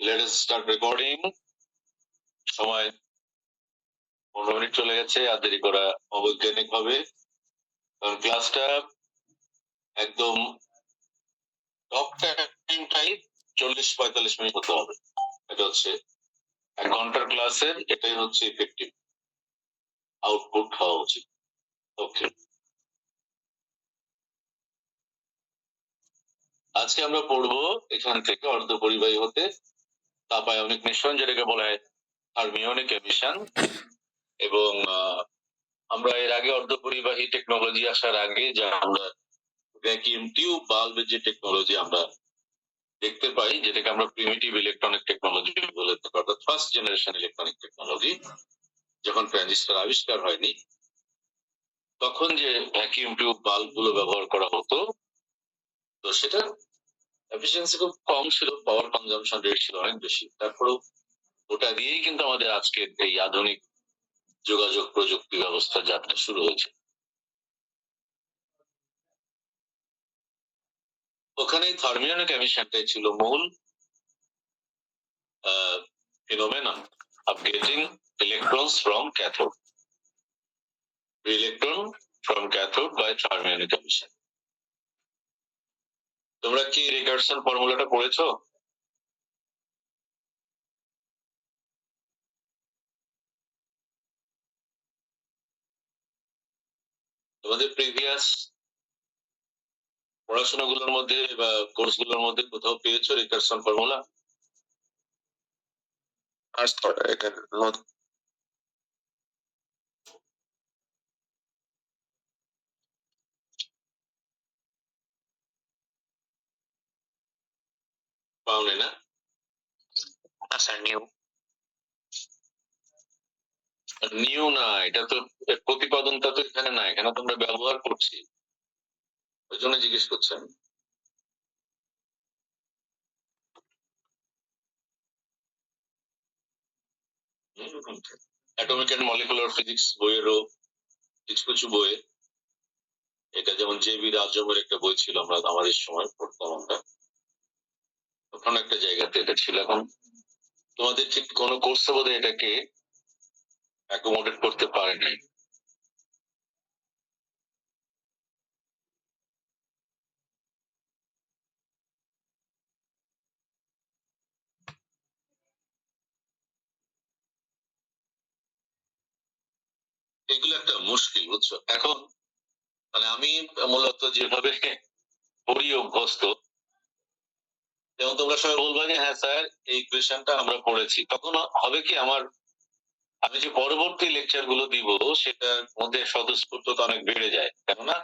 Let us start recording. সময় 15 minute চলে গেছে, আর দেরি করা অবৈজ্ঞানিক হবে, কারণ ক্লাসটা একদম টপ টাইমটাই 40-45 মিনিট হতে হবে। এটা হচ্ছে 1 ঘন্টার ক্লাসের, এটাই হচ্ছে ইফেক্টিভ আউটপুট হওয়া উচিত। ওকে, আজকে আমরা পড়বো এখান থেকে অর্ধপরিবাহী হতে তাপায়নিক মিশ্রণ, যেটাকে বলা হয় থার্মিওনিক এমিশন। এবং আমরা এর আগে অর্ধপরিবাহী টেকনোলজি আসার আগে যা আমরা ভ্যাকিউম টিউব বাল্বের যে টেকনোলজি আমরা দেখতে পাই, যেটাকে আমরা প্রিমিটিভ ইলেকট্রনিক টেকনোলজি বলে থাকি, অর্থাৎ ফার্স্ট জেনারেশন ইলেকট্রনিক টেকনোলজি, যখন ট্রানজিস্টর আবিষ্কার হয়নি তখন যে ভ্যাকিউম টিউব বাল্ব গুলো ব্যবহার করা হতো, তো সেটা এফিসিয়েন্সি খুব কম ছিল, পাওয়ার কনজাম্পশন রেট ছিল অনেক বেশি। তারপরেও ওটা দিয়েই কিন্তু আমাদের আজকের এই আধুনিক যোগাযোগ প্রযুক্তি ব্যবস্থা যাত্রা শুরু হয়েছে। ওখানে থার্মিওনিক এমিশনটাই ছিল মূল phenomenon of getting electrons from cathode. Electron from cathode by fermionic emission. তোমরা কি রিকার্সন ফর্মুলাটা পড়েছো? তোমাদের প্রিভিয়াস পড়াশোনাগুলোর মধ্যে বা কোর্সগুলোর মধ্যে কোথাও পেয়েছো রিকার্সন ফর্মুলা? এটা পাওনি না? আচ্ছা, নিউ না, এটা তো প্রতিপাদনটা তো এখানে না, এখানে তোমরা ব্যবহার করছি, ওই জন্য জিজ্ঞেস করছেন। অ্যাটমিক এন্ড মলিকুলার ফিজিক্স বইয়েরও কিছু কিছু বইয়ে, এটা যেমন জে.বি. রাজমের একটা বই ছিল, আমরা আমাদের সময় পড়তাম আমরা, ওখানে একটা জায়গাতে এটা ছিল। এখন তোমাদের ঠিক কোন কোর্সে বোধহয় এটাকে অ্যাকোমোডেট করতে পারে নাই। এগুলো একটা মুশকিল, বুঝছো? এখন মানে আমি মূলত যেভাবে পড়ি অভ্যস্ত, যেমন তোমরা সবাই বলবে যে হ্যাঁ স্যার এই কোয়েশ্চেনটা আমরা পড়েছি, তখন হবে কি আমি যে পরবর্তী লেকচার গুলো দিব সেটার মধ্যে স্বতঃস্ফূর্ততা অনেক বেড়ে যায়, কেননা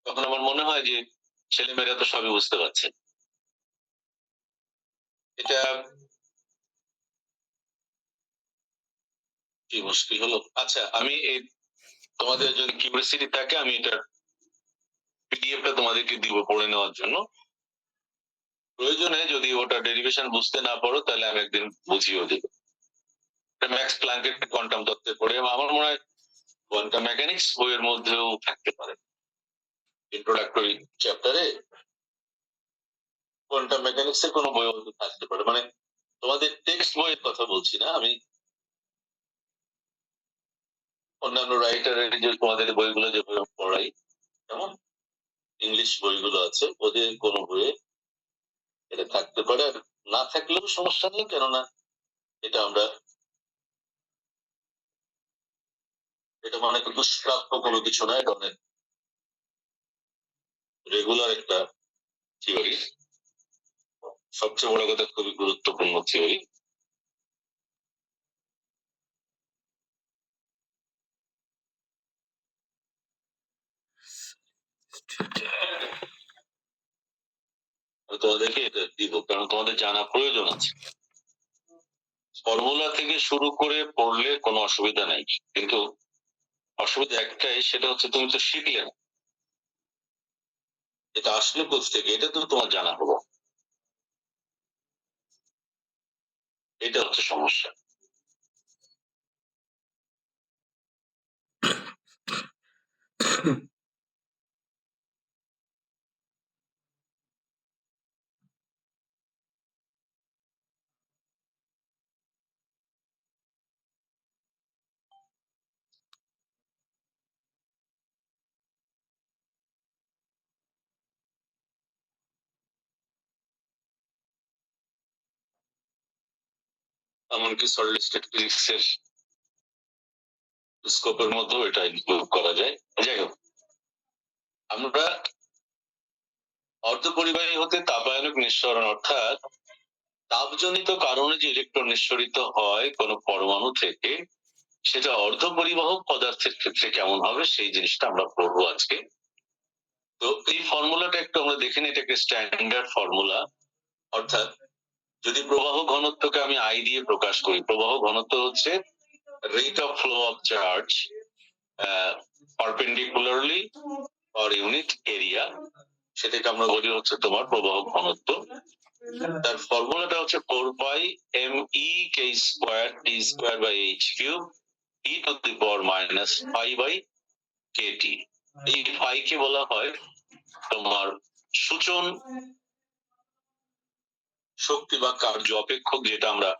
তখন আমার মনে হয় যে ছেলেমেয়েরা তো সবই বুঝতে পারছে। এটা কি মুশকিল হলো? আচ্ছা, আমি এই তোমাদের যদি কিউরিওসিটি থাকে আমি এটার পিডিএফটা তোমাদেরকে দিব পড়ে নেওয়ার জন্য। প্রয়োজনে যদি ওটা ডেরিভেশন বুঝতে না পারো তাহলে আমি একদিন বুঝিয়েও দেব। ম্যাক্স প্ল্যাঙ্কের কোয়ান্টাম তত্ত্বে পড়ে আমার মনে হয় কোয়ান্টাম মেকানিক্স বইয়ের মধ্যেও থাকতে পারে, ইন্ট্রোডাক্টরি চ্যাপ্টারে কোয়ান্টাম মেকানিক্স এর কোনো বই হয়তো থাকতে পারে। মানে তোমাদের টেক্সট বইয়ের কথা বলছি না আমি, অন্যান্য রাইটারের যে তোমাদের বইগুলো যেভাবে পড়াই, যেমন ইংলিশ বইগুলো আছে, ওদের কোনো বইয়ে এটা থাকতে পারে। আর না থাকলেও সমস্যা নেই, কেননা এটা আমরা এটা মানে দুষ্প্রাপ্য কোনো কিছু না, এটা অনেক রেগুলার একটা থিওরি, সবচেয়ে বড় কথা খুবই গুরুত্বপূর্ণ থিওরি। তোমাদেরকে এটা দিব কারণ তোমাদের জানা প্রয়োজন আছে। ফর্মুলা থেকে শুরু করে পড়লে কোনো অসুবিধা নাই, কিন্তু অসুবিধা একটাই, সেটা হচ্ছে তুমি তো শিখলে না, এটা আসলে কোথ থেকে, এটা তো তোমার জানা হলো, এটা হচ্ছে সমস্যা। এমনকি সলিড স্টেট ফিজিক্সের স্কোপের মধ্যেও এটা ইনক্লুড করা যায়। যাই হোক, আমরা অর্ধপরিবাহী হতে তাপায়নিক নিঃসরণ অর্থাৎ তাপজনিত কারণে যে ইলেকট্রন নিঃসরিত হয় কোনো পরমাণু থেকে, সেটা অর্ধপরিবাহক পদার্থের ক্ষেত্রে কেমন হবে সেই জিনিসটা আমরা পড়বো আজকে। তো এই ফর্মুলাটা একটু আমরা দেখে নিই, এটা একটা স্ট্যান্ডার্ড ফর্মুলা। অর্থাৎ যদি প্রবাহ ঘনত্বকে আমি আই দিয়ে প্রকাশ করি, প্রবাহ ঘনত্ব হচ্ছে rate of flow of charge perpendicularly or unit area, সেটাকে আমরা বলি হচ্ছে তোমার প্রবাহ ঘনত্ব। তার ফর্মুলাটা হচ্ছে 4 pi M E K square T square by H cube E to the power minus pi by K T. এই পাই কে বলা হয় তোমার সূচন শক্তি বা কার্য অপেক্ষক, যেটা আমরা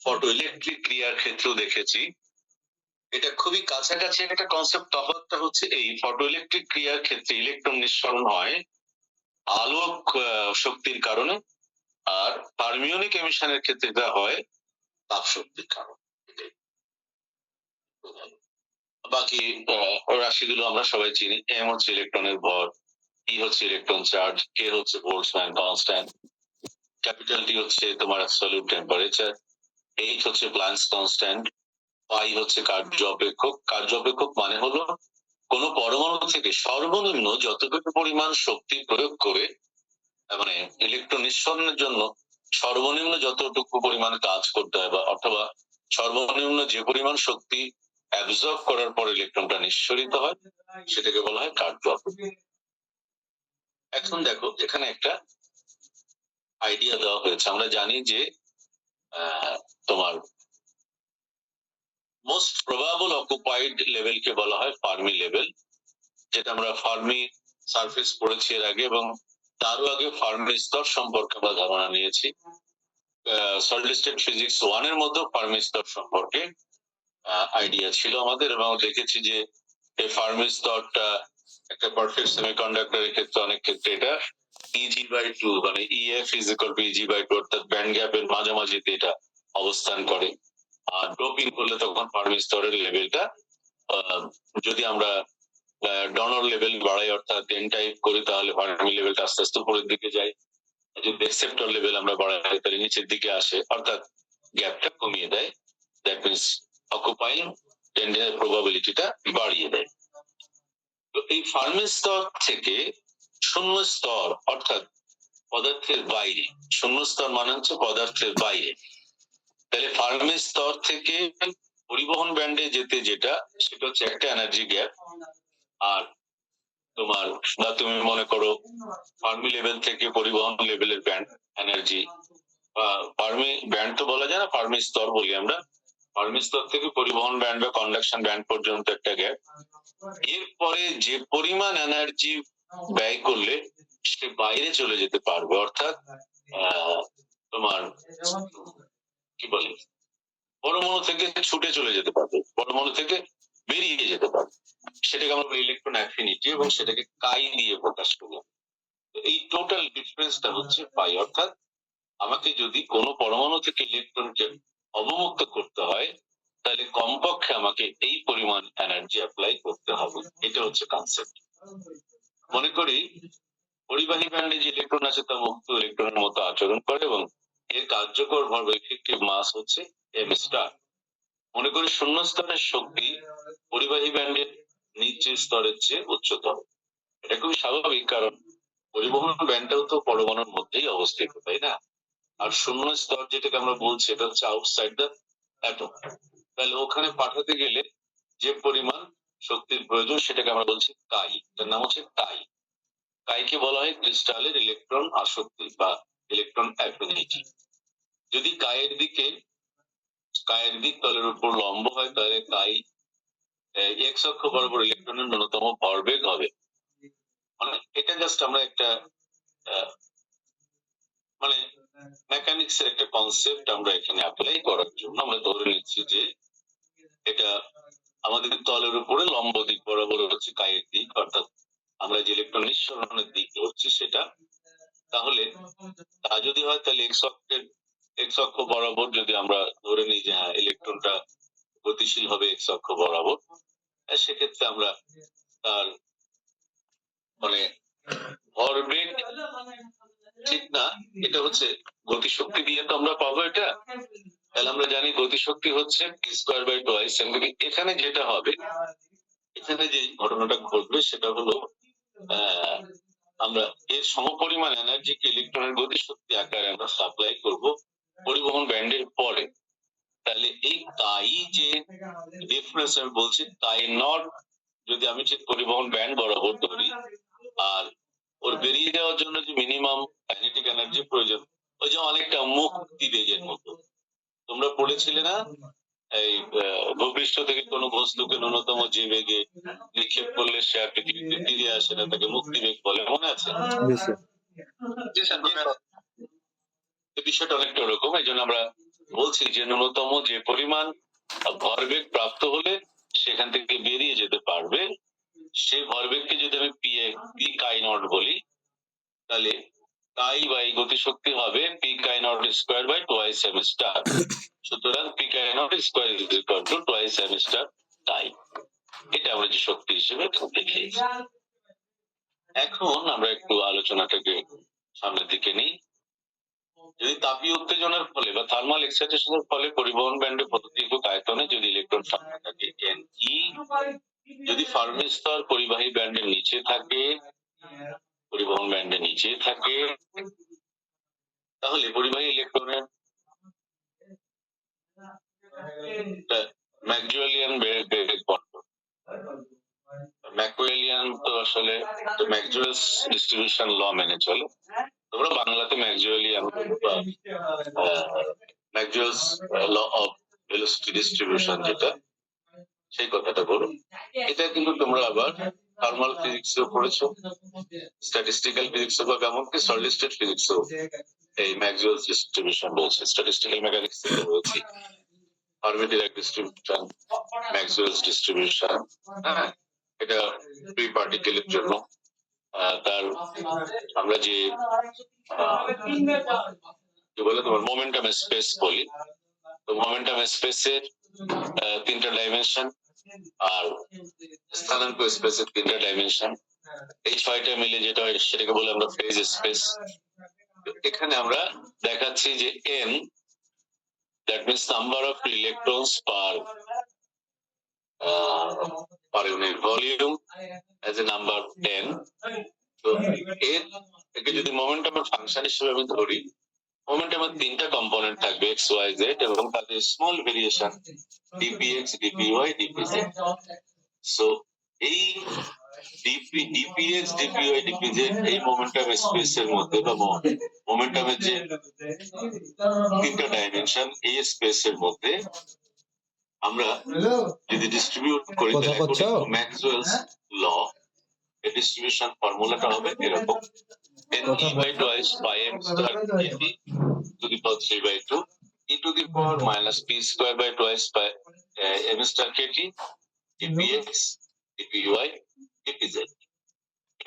ফটো ইলেকট্রিক ক্রিয়ার ক্ষেত্রেও দেখেছি। এটা খুবই কাছাকাছি একটা কনসেপ্ট। তফাৎটা হচ্ছে এই, ফটো ইলেকট্রিক ক্রিয়ার ক্ষেত্রে ইলেকট্রন নিঃসরণ হয় আলোক শক্তির কারণে, আর ফার্মিওনিক এমিশনের ক্ষেত্রে এটা হয় তাপ শক্তির কারণে। বাকি রাশিগুলো আমরা সবাই চিনি। এম হচ্ছে ইলেকট্রনের ভর, ই হচ্ছে ইলেকট্রন চার্জ, কে হচ্ছে বোল্টজম্যান কনস্ট্যান্ট, ক্যাপিটাল টি হচ্ছে তোমার অ্যাবসলিউট টেম্পারেচার, এইচ হচ্ছে প্ল্যাঙ্কস কনস্ট্যান্ট, পাই হচ্ছে কার্য অপেক্ষক। কার্য অপেক্ষক মানে হলো কোন পরমাণু থেকে সর্বনিম্ন যতটুকু পরিমাণ শক্তি প্রয়োগ করে, মানে ইলেকট্রন নিঃসরণের জন্য সর্বনিম্ন যতটুকু পরিমাণ কাজ করতে হয়, বা অথবা সর্বনিম্ন যে পরিমাণ শক্তি অ্যাবজর্ব করার পর ইলেকট্রনটা নিঃসরিত হয়, সেটাকে বলা হয় কার্য অপেক্ষক। এখন দেখো, এখানে একটা আইডিয়া দেওয়া হয়েছে। আমরা জানি যে তোমার মোস্ট প্রবাবল অকুপাইড লেভেলকে বলা হয় ফার্মি লেভেল, যেটা আমরা ফার্মি সারফেস পড়েছি এর আগে, এবং তারও আগে ফার্মি স্তর সম্পর্কে আমরা ধারণা নিয়েছি। সলিড স্টেট ফিজিক্স 1 এর মধ্যে ফার্মি স্তর সম্পর্কে আইডিয়া ছিল আমাদের, এবং দেখেছি যে এই ফার্মি স্তরটা একটা পারফেক্ট সেমিকন্ডাক্টরের ক্ষেত্রে অনেক ক্ষেত্রে এটা Eg/2, মানে EF = Eg/2, অর্থাৎ ব্যান্ড গ্যাপের মাঝামাঝিতে এটা অবস্থান করে। আর ডোপিং করলে তখন ফার্মি স্তরের লেভেলটা যদি আমরা ডনর লেভেল বাড়াই, অর্থাৎ এন টাইপ করি, তাহলে ফার্মি লেভেলটা আস্তে আস্তে উপরের দিকে যায়। যদি এক্সেপ্টর লেভেল আমরা বাড়াই তাহলে নিচের দিকে আসে, অর্থাৎ গ্যাপটা কমিয়ে দেয়। দ্যাট মিনস অকুপাইং টেন্ডেন্সের প্রবাবিলিটিটা বাড়িয়ে দেয়। তো এই ফার্মি স্তর থেকে শূন্য স্তর, অর্থাৎ পদার্থের বাইরে, শূন্য স্তর মানে হচ্ছে পদার্থের বাইরে, তাহলে ফার্মি স্তর থেকে পরিবহন ব্যান্ডে যেতে যেটা, সেটা হচ্ছে একটা এনার্জি গ্যাপ। আর তোমার, বা তুমি মনে করো ফার্মি লেভেল থেকে পরিবহন লেভেলের ব্যান্ড এনার্জি, ফার্মি ব্যান্ড তো বলা যায় না, ফার্মি স্তর বলি আমরা। ফার্মি স্তর থেকে পরিবহন ব্যান্ড বা কন্ডাকশন ব্যান্ড পর্যন্ত একটা গ্যাপ। এরপরে যে পরিমাণ এনার্জি ব্যয় করলে সে বাইরে চলে যেতে পারবে, অর্থাৎ তোমার কি বলে, পরমাণু থেকে ছুটে চলে যেতে পারবে, পরমাণু থেকে বেরিয়ে যেতে পারবে, সেটাকে আমরা বলি ইলেকট্রন অ্যাফিনিটি, এবং সেটাকে কাই দিয়ে প্রকাশ করি। এই টোটাল ডিফারেন্সটা হচ্ছে পাই। অর্থাৎ আমাকে যদি কোনো পরমাণু থেকে ইলেকট্রনকে অবমুক্ত করতে হয়, তাহলে কমপক্ষে আমাকে এই পরিমাণ এনার্জি অ্যাপ্লাই করতে হবে। এটা হচ্ছে কনসেপ্ট। মনে করি পরিবাহী ব্যান্ডে যে ইলেকট্রন আছে তা মুক্ত ইলেকট্রনের মতো আচরণ করে, এবং এর কার্যকর ভর বা ইফেক্টিভ মাস হচ্ছে এম স্টার। মনে করি শূন্য স্তরের শক্তি পরিবাহী ব্যান্ডের নিচের স্তরের চেয়ে উচ্চতর। এটা খুবই স্বাভাবিক, কারণ পরিবহন ব্যান্ডটাও তো পরমাণুর মধ্যেই অবস্থিত, তাই না? আর শূন্য স্তর যেটাকে আমরা বলছি, এটা হচ্ছে আউটসাইড দ্য অ্যাটম। তাহলে ওখানে পাঠাতে গেলে যে পরিমাণ শক্তির প্রয়োজন, সেটাকে আমরা বলছি কাই। তার নাম হচ্ছে কাই। কাইকে বলা হয় ক্রিস্টালের ইলেকট্রন আসক্তি বা ইলেকট্রন অ্যাফিনিটি। যদি কায়ের দিক তলের উপর লম্ব হয়, তাহলে কাই এক্স অক্ষ বরাবর ইলেকট্রনের ন্যূনতম ভরবেগ হবে। মানে এটা জাস্ট আমরা একটা মানে মেকানিক্স এর একটা কনসেপ্ট আমরা এখানে অ্যাপ্লাই করার জন্য আমরা ধরে নিচ্ছি যে এটা আমাদের তলের উপরে লম্ব দিক বরাবর হচ্ছে কায়ের দিক, অর্থাৎ আমরা যে ইলেকট্রন নিঃসরণের দিক হচ্ছে সেটা। তাহলে তা যদি হয়, তাহলে এক্স অক্ষ বরাবর যদি আমরা ধরে নিই যে হ্যাঁ ইলেকট্রনটা গতিশীল হবে এক্স অক্ষ বরাবর, সেক্ষেত্রে আমরা তার মানে ভরবেগ ঠিক না, এটা হচ্ছে গতিশক্তি দিয়ে তো আমরা পাবো এটা। তাহলে আমরা জানি গতিশক্তি হচ্ছে p square by twice m. এখানে যেটা হবে, এখানে যে ঘটনাটা ঘটবে সেটা হলো আমরা এর সমপরিমাণ এনার্জিকে ইলেকট্রনের গতিশক্তি আকারে আমরা সাপ্লাই করব পরিবহন ব্যান্ডের পরে। তাহলে এই তাই যে ডিফারেন্স আমি বলছি তাই নট, যদি আমি ঠিক পরিবহন ব্যান্ড বরাবর ধরি, আর ওর বেরিয়ে যাওয়ার জন্য যে মিনিমাম কাইনেটিক এনার্জি প্রয়োজন, ওই যে অনেকটা মুক্তি বেগের মতো তোমরা পড়েছিলে না, এই ভূপৃষ্ঠ থেকে কোনো বস্তুকে ন্যূনতম যে বেগে নিক্ষেপ করলে সে আর পৃথিবীতে ফিরে আসে না, তাকে মুক্তি বেগ বলে, মনে আছে? বিষয়টা অনেকটা ওরকম। এই জন্য আমরা বলছি যে ন্যূনতম যে পরিমাণ ভরবেগ প্রাপ্ত হলে সেখান থেকে বেরিয়ে যেতে পারবে, সেই ভরবেগকে যদি আমি পি কাই নট বলি, তাহলে কাই বাই গতিশক্তি হবে P chi nought square by twice M star. সুতরাং P chi nought square is equal to twice M star তাই। এটা আমরা যে শক্তি হিসেবে দেখিয়েছি। এখন আমরা একটু আলোচনাটাকে সামনের দিকে নিই। যদি তাপীয় উত্তেজনার ফলে বা থার্মাল এক্সাইটেশনের ফলে পরিবহন ব্যান্ডে প্রতিক্রিয়ক আয়তনে যদি ইলেকট্রন সংখ্যা থাকে এন ই, যদি ফার্মি স্তর পরিবাহী ব্যান্ডের নিচে থাকে, পরিবহন ব্যান্ডের নিচে থাকে, তাহলে পরিবাহী ইলেকট্রনের ম্যাক্সওয়েলিয়ান বেগ বণ্টন। ম্যাক্সওয়েলিয়ান তো আসলে ম্যাক্সওয়েলস ডিস্ট্রিবিউশন ল মেনে চলে, তোমরা বাংলাতে ম্যাক্সওয়েলিয়ান বা Maxwell's law of velocity distribution যেটা, সেই কথাটা বলো। এটা কিন্তু তোমরা আবার থার্মাল ফিজিক্সেও পড়েছো, স্ট্যাটিস্টিক্যাল ফিজিক্সও বা এমনকি সলিড স্টেট ফিজিক্সও এই ম্যাক্সওয়েলস ডিস্ট্রিবিউশন রয়েছে। স্ট্যাটিস্টিক্যাল মেকানিক্স থেকে রয়েছে Fermi Dirac distribution, Maxwell's distribution. হ্যাঁ, এটা ফ্রি পার্টিকেলের জন্য তার আমরা যে কি বলে তোমার মোমেন্টাম স্পেস বলি, তো মোমেন্টাম স্পেসের তিনটা ডাইমেনশন আর স্থানাঙ্ক স্পেসের তিনটা ডাইমেনশন, এই ছয়টা মিলে যেটা হয় সেটাকে বলে আমরা ফেজ স্পেস। এখানে আমরা দেখাচ্ছি যে n, that means number of electrons per unit volume as a number n. তো এর একে যদি মোমেন্টামের ফাংশন হিসেবে আমি ধরি, মোমেন্টামের তিনটা কম্পোনেন্ট থাকবে এক্স ওয়াই জেড, এবং তাদের স্মল ভেরিয়েশন ডিপিএক্স ডিপিওয়াই ডিপিজেড। সো এই ডিপিএক্স ডিপিওয়াই ডিপিজেড এই মোমেন্টাম স্পেসের মধ্যে বা মোমেন্টামের যে তিনটা ডাইমেনশন এই স্পেসের মধ্যে আমরা যদি ডিস্ট্রিবিউট করি ম্যাক্সওয়েলস ল, এই ডিস্ট্রিবিউশন ফর্মুলাটা হবে এরকম: n e by twice pi m star kt to the power 3 by 2 e to the power minus p square by twice pi m star kt dpx dpy dpz।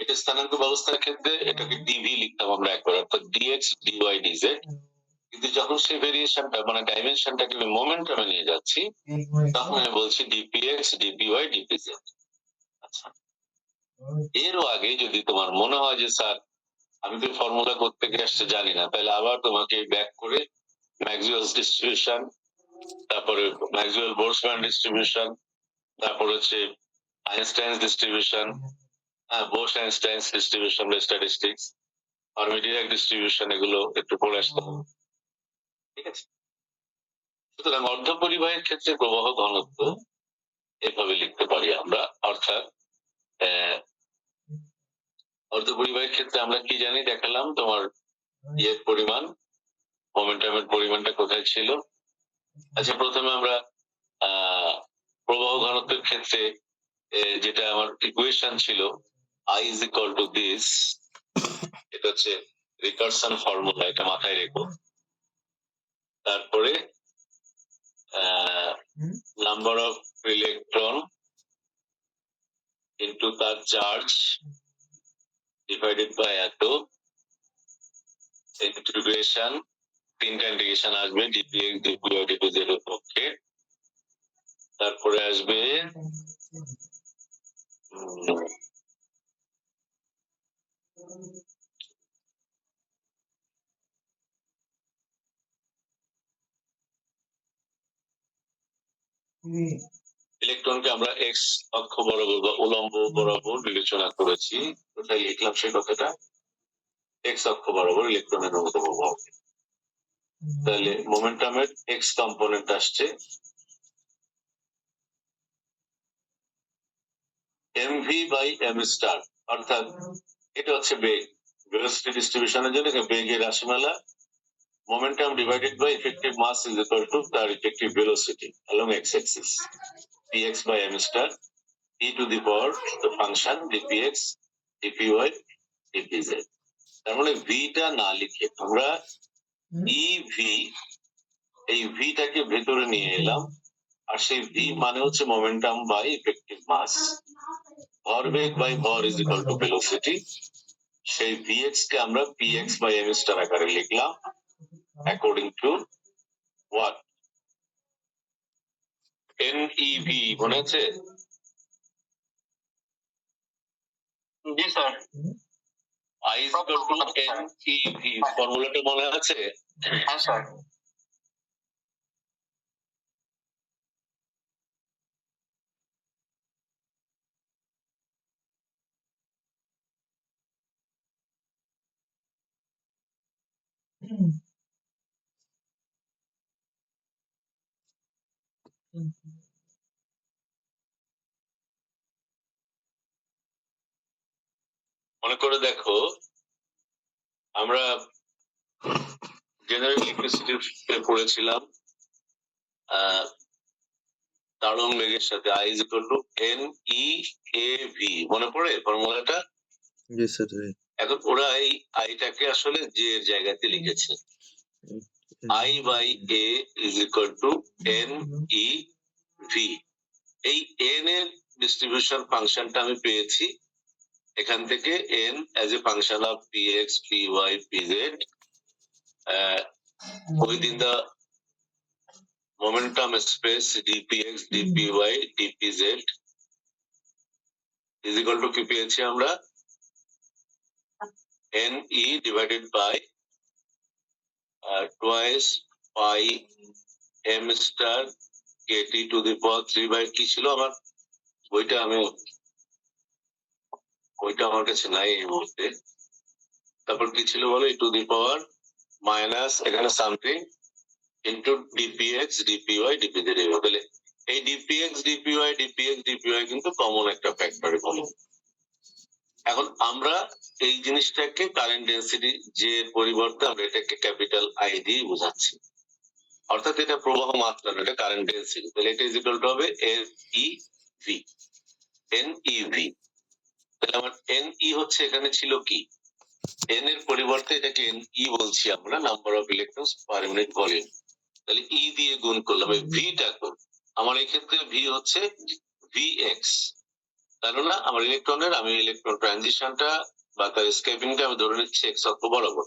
এটা স্থানাঙ্ক ব্যবস্থার ক্ষেত্রে এটাকে dv লিখতাম আমরা একবার, অর্থাৎ dx dy dz। কিন্তু যখন সেই ভেরিয়েশনটা মানে ডাইমেনশনটাকে আমি মোমেন্টামে নিয়ে যাচ্ছি, তখন আমি বলছি dpx dpy dpz। আচ্ছা, এরও আগে যদি তোমার মনে হয় যে স্যার আমি তো ফর্মুলা করতে গিয়ে আসছে জানি না, তাহলে আবার তোমাকে ব্যাক করে ম্যাক্সওয়েলস ডিস্ট্রিবিউশন, তারপরে ম্যাক্সওয়েল বোলটজম্যান ডিস্ট্রিবিউশন, তারপর হচ্ছে Einstein distribution, Bose Einstein distribution বা স্ট্যাটিস্টিক্স, ফার্মি ডিরাক ডিস্ট্রিবিউশন, এগুলো একটু পড়ে আসতে হবে। ঠিক আছে? সুতরাং অর্ধপরিবাহীর ক্ষেত্রে প্রবাহ ঘনত্ব এভাবে লিখতে পারি আমরা, অর্থাৎ অর্ধপরিবাহীর ক্ষেত্রে আমরা কি জানি দেখালাম, তোমার ইয়ের পরিমাণ, মোমেন্টামের পরিমাণটা কোথায় ছিল। আচ্ছা, প্রথমে আমরা প্রবাহ ঘনত্বের ক্ষেত্রে যেটা আমার ইকুয়েশন ছিল I is equal to this, এটা হচ্ছে রিকারশন ফর্মুলা, এটা মাথায় রেখো। তারপরে নাম্বার অফ ইলেকট্রন ইনটু তার চার্জ ডিভাইডেড বাই এত, ইন্টিগ্রেশন তিনটা ইন্টিগ্রেশন আসবে ডিপিএক্স ডিপিওয়াই ডিপিজেড এর পক্ষে। তারপরে আসবে ইলেকট্রনকে আমরা এক্স অক্ষ বরাবর বা উলম্ব বরাবর বিবেচনা করেছি। কোথায় লিখলাম সেই কথাটা? এক্স অক্ষ বরাবর ইলেকট্রনের ন্যূনতম ভর। তাহলে মোমেন্টামের এক্স কম্পোনেন্ট আসছে এমভি বাই এম স্টার, অর্থাৎ এটা হচ্ছে বেগ, ভেলোসিটি ডিস্ট্রিবিউশনের জন্য বেগের রাশিমালা momentum divided by effective mass is equal to the effective velocity along x-axis px by m star e to the power the function dpx dpy dpz। তার মানে ভিটা না লিখে আমরা ইভি, এই ভিটাকে ভেতরে নিয়ে এলাম, আর সেই ভি মানে হচ্ছে মোমেন্টাম বাই ইফেক্টিভ মাস, ভরবেগ বাই ভর ইজ ইকুয়াল টু ভেলোসিটি। সেই ভিএক্স কে আমরা পিএক্স বাই এম স্টার আকারে লিখলাম অ্যাকর্ডিং টু what? NEV মনে আছে? জি sir. I is equal to NEV ফর্মুলাটা মনে আছে? হ্যাঁ স্যার। মনে করে দেখো, আমরা জেনারেল ইলেকট্রিসিটি পড়েছিলাম তাড়ন বেগের সাথে I is equal to NEAV, মনে পড়ে ফর্মুলাটা? জি স্যার। এখন ওরা এই আইটাকে আসলে যে এর জায়গাতে লিখেছে I by A is equal to NEV। এই n এর ডিস্ট্রিবিউশন ফাংশনটা আমি পেয়েছি এখান থেকে, n as a function of px py pz within the momentum space dpx dpy dpz is equal to কি পেয়েছি আমরা? ne divided by twice pi m star kt to the power 3 by কি ছিল আমার ওইটা আমার কাছে নাই এই মুহূর্তে। তারপর কি ছিল বলো? টু দি পাওয়ার মাইনাস এখানে সামথিং ইন্টু ডিপিএক্স ডিপিওয়াই ডিপিজেড। তাহলে এই ডিপিএক্স ডিপিওয়াই ডিপিএক্স ডিপিওয়াই কিন্তু কমন একটা ফ্যাক্টর বলো। এখন আমরা এই জিনিসটাকে কারেন্ট ডেন্সিটি যে পরিবর্তে আমরা এটাকে ক্যাপিটাল আই দিয়ে বোঝাচ্ছি, অর্থাৎ এটা প্রবাহ মাত্রা, এটা কারেন্ট ডেন্সিটি। তাহলে এটা ইজ ইকুয়াল টু হবে NEV। NEV তাহলে আমার NE হচ্ছে এখানে ছিল কি, n এর পরিবর্তে এটাকে NE বলছি আমরা, number of electrons per unit volume. তাহলে E দিয়ে গুণ করলাম, এই ভিটা করব আমার এই ক্ষেত্রে ভি হচ্ছে Vx, কারণ না আমার ইলেকট্রনের, আমি ইলেকট্রন ট্রানজিশনটা বা তার এসকেপিংটা আমি ধরে নিচ্ছি এক্স অক্ষ বরাবর।